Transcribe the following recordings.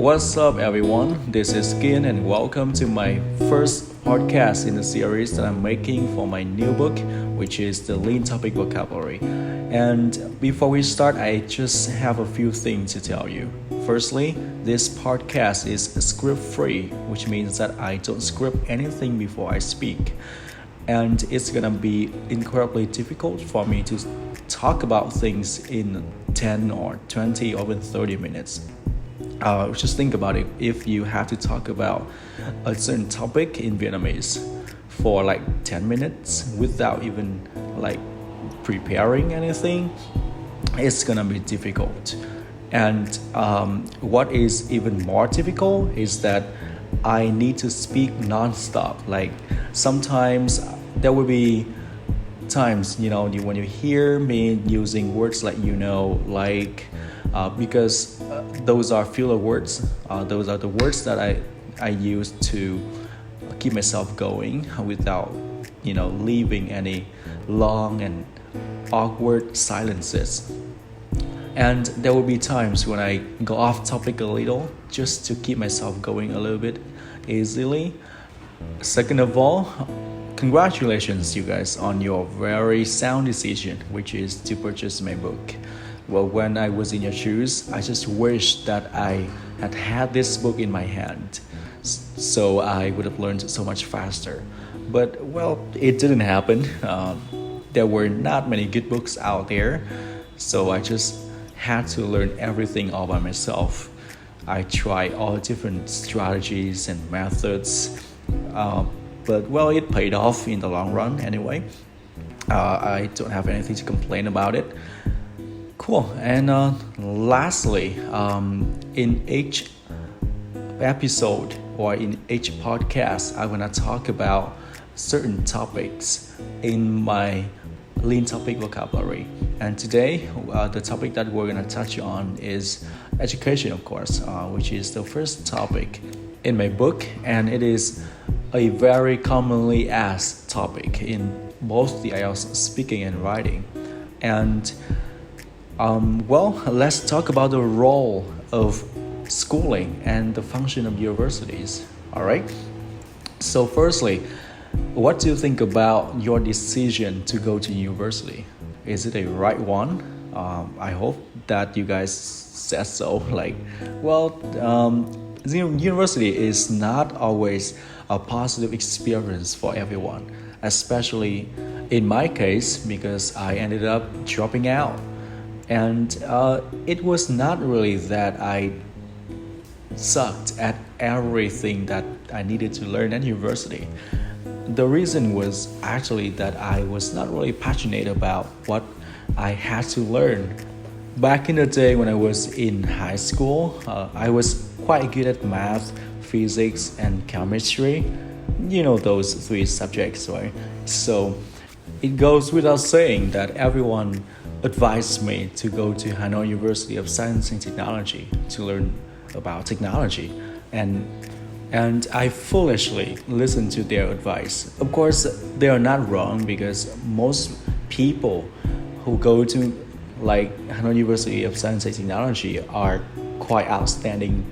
What's up, everyone? This is Gin, and welcome to my first podcast in the series that I'm making for my new book, which is the Lean Topic Vocabulary. And before we start, I just have a few things to tell you. Firstly, this podcast is script-free, which means that I don't script anything before I speak. And it's gonna be incredibly difficult for me to talk about things in 10 or 20 or even 30 minutes. Just think about it. If you have to talk about a certain topic in Vietnamese for like 10 minutes without even like preparing anything, it's gonna be difficult. And what is even more difficult is that I need to speak non-stop. Like sometimes there will be times, when you hear me using words like, because those are filler words. Those are the words that I use to keep myself going without, leaving any long and awkward silences. And there will be times when I go off topic a little just to keep myself going a little bit easily. Second of all, congratulations, you guys, on your very sound decision, which is to purchase my book. Well, when I was in your shoes, I just wish that I had this book in my hand, so I would have learned so much faster. But, well, it didn't happen. There were not many good books out there, so I just had to learn everything all by myself. I tried all different strategies and methods, but, well, it paid off in the long run anyway. I don't have anything to complain about it. Cool. And lastly, in each episode or in each podcast, I'm going to talk about certain topics in my Lean Topic Vocabulary. And today, the topic that we're going to touch on is education, of course, which is the first topic in my book. And it is a very commonly asked topic in both the IELTS speaking and writing. And let's talk about the role of schooling and the function of universities. All right. So firstly, what do you think about your decision to go to university? Is it a right one? I hope that you guys said so. University is not always a positive experience for everyone, especially in my case, because I ended up dropping out. And it was not really that I sucked at everything that I needed to learn at university. The reason was actually that I was not really passionate about what I had to learn. Back in the day when I was in high school, I was quite good at math, physics, and chemistry. Those three subjects, right? So it goes without saying that everyone advised me to go to Hanoi University of Science and Technology to learn about technology, and I foolishly listened to their advice. Of course, they are not wrong, because most people who go to Hanoi University of Science and Technology are quite outstanding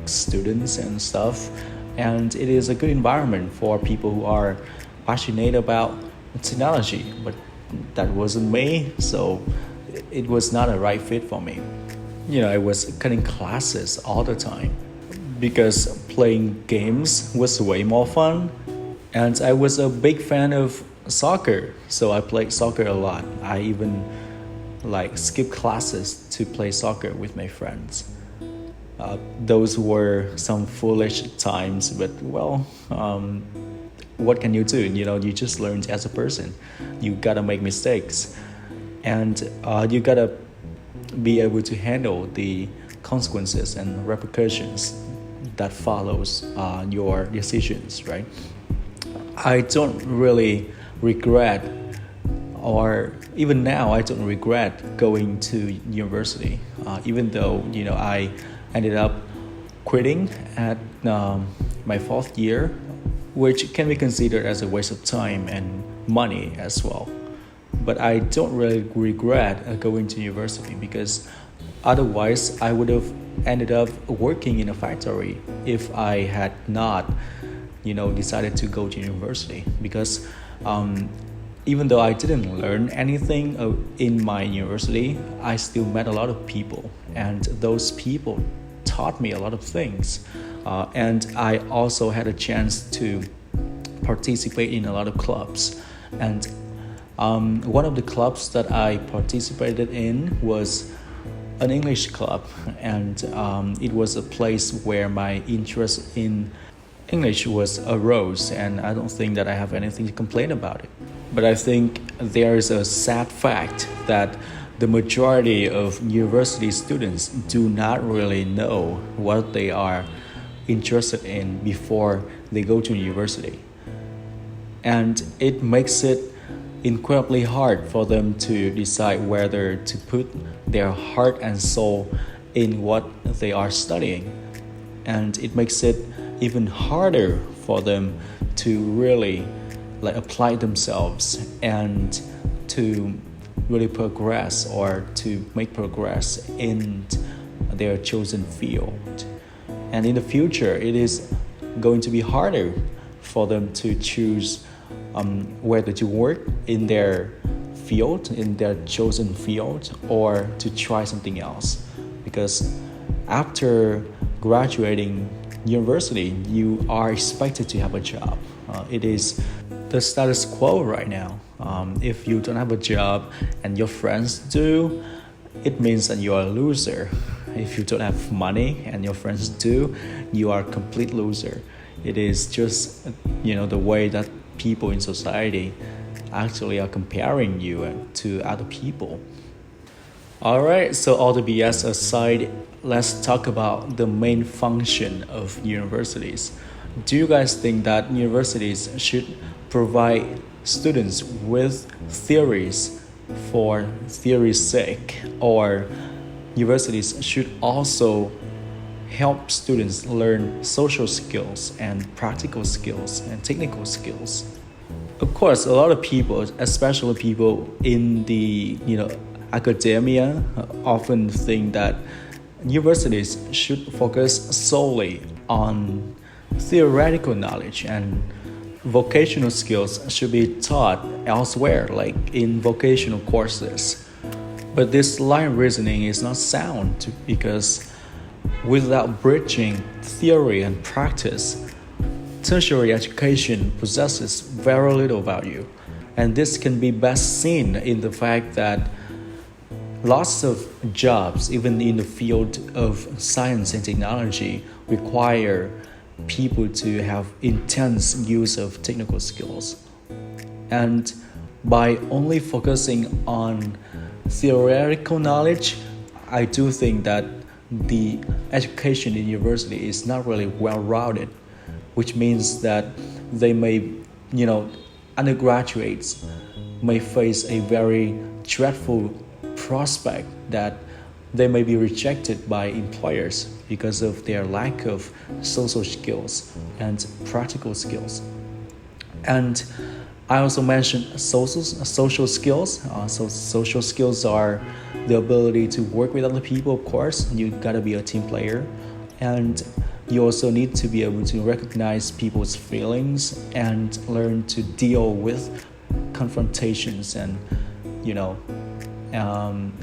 students and stuff, and it is a good environment for people who are passionate about technology. But that wasn't me, so it was not a right fit for me. I was cutting classes all the time because playing games was way more fun, and I was a big fan of soccer, so I played soccer a lot. I even skipped classes to play soccer with my friends. Those were some foolish times, but what can you do? You just learn as a person. You gotta make mistakes, and you gotta be able to handle the consequences and repercussions that follows your decisions, right? I don't really regret, or even now I don't regret going to university, even though I ended up quitting at my fourth year, which can be considered as a waste of time and money as well. But I don't really regret going to university, because Otherwise, I would have ended up working in a factory if I had not, decided to go to university. Because even though I didn't learn anything in my university, I still met a lot of people, and those people taught me a lot of things. And I also had a chance to participate in a lot of clubs. And one of the clubs that I participated in was an English club, and it was a place where my interest in English was arose, and I don't think that I have anything to complain about it. But I think there is a sad fact that the majority of university students do not really know what they are interested in before they go to university. And it makes it incredibly hard for them to decide whether to put their heart and soul in what they are studying. And it makes it even harder for them to really apply themselves and to really progress or to make progress in their chosen field. And in the future, it is going to be harder for them to choose whether to work in their field, in their chosen field, or to try something else. Because after graduating university, you are expected to have a job. It is the status quo right now. If you don't have a job and your friends do, it means that you are a loser. If you don't have money and your friends do, you are a complete loser. It is just, the way that people in society actually are comparing you to other people. Alright, so all the BS aside, let's talk about the main function of universities. Do you guys think that universities should provide students with theories for theory's sake, or universities should also help students learn social skills and practical skills and technical skills? Of course, a lot of people, especially people in the academia, often think that universities should focus solely on theoretical knowledge, and vocational skills should be taught elsewhere, like in vocational courses. But this line of reasoning is not sound, because without bridging theory and practice, tertiary education possesses very little value. And this can be best seen in the fact that lots of jobs, even in the field of science and technology, require people to have intense use of technical skills. And by only focusing on theoretical knowledge, I do think that the education in university is not really well-rounded, which means that they may, undergraduates may face a very dreadful prospect that they may be rejected by employers because of their lack of social skills and practical skills. And I also mentioned social skills. So social skills are the ability to work with other people, of course. You gotta be a team player. And you also need to be able to recognize people's feelings and learn to deal with confrontations and,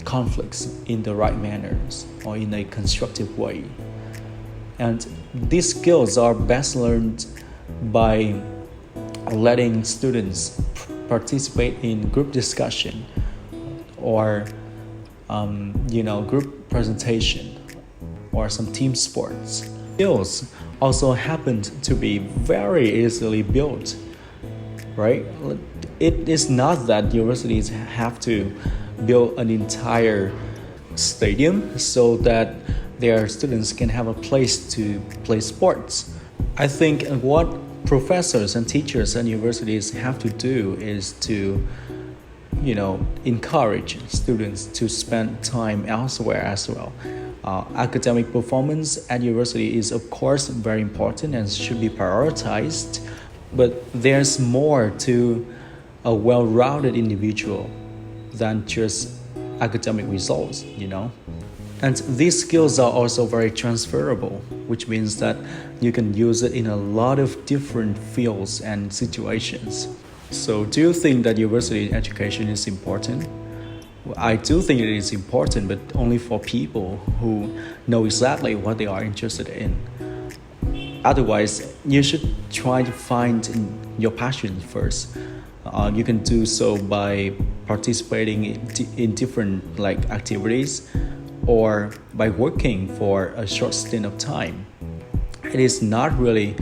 conflicts in the right manners or in a constructive way. And these skills are best learned by letting students participate in group discussion or group presentation or some team sports. Skills also happen to be very easily built, right? It is not that universities have to build an entire stadium so that their students can have a place to play sports. I think what professors and teachers and universities have to do is to encourage students to spend time elsewhere as well. Academic performance at university is of course very important and should be prioritized, but there's more to a well-rounded individual than just academic results. And these skills are also very transferable, which means that you can use it in a lot of different fields and situations. So, do you think that university education is important? I do think it is important, but only for people who know exactly what they are interested in. Otherwise, you should try to find your passion first. You can do so by participating in different activities or by working for a short stint of time. It is not really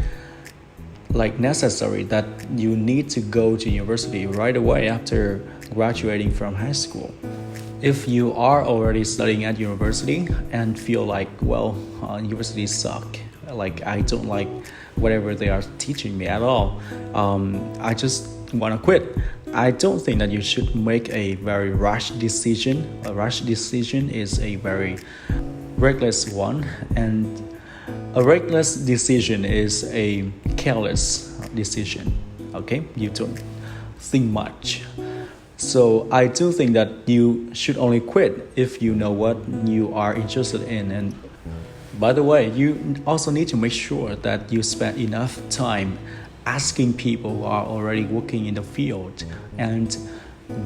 necessary that you need to go to university right away after graduating from high school. If you are already studying at university and feel universities suck, I don't like whatever they are teaching me at all, I just want to quit. I don't think that you should make a very rash decision. A rash decision is a very reckless one, and a reckless decision is a careless decision. Okay, you don't think much. So I do think that you should only quit if you know what you are interested in. And by the way, you also need to make sure that you spend enough time asking people who are already working in the field and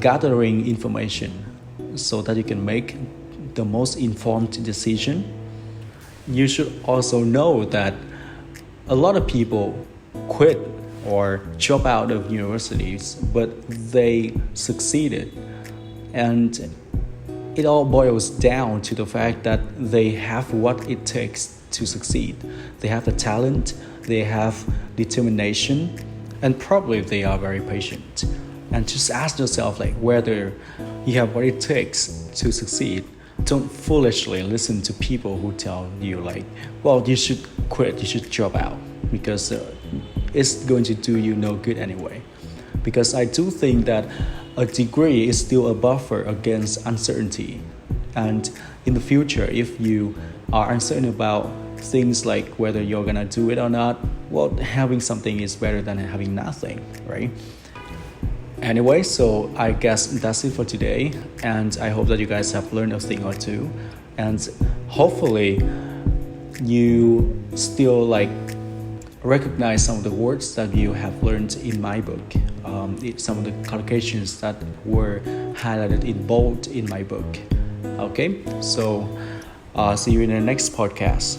gathering information so that you can make the most informed decision. You should also know that a lot of people quit or drop out of universities, but they succeeded. And it all boils down to the fact that they have what it takes to succeed. They have the talent, they have determination, and probably they are very patient. And just ask yourself whether you have what it takes to succeed. Don't foolishly listen to people who tell you you should quit, you should drop out, because it's going to do you no good anyway. Because I do think that a degree is still a buffer against uncertainty. And in the future, if you are uncertain about things like whether you're gonna do it or not, having something is better than having nothing, right? Anyway, so I guess that's it for today, and I hope that you guys have learned a thing or two, and hopefully you still recognize some of the words that you have learned in my book, some of the collocations that were highlighted in bold in my book. Okay, so see you in the next podcast.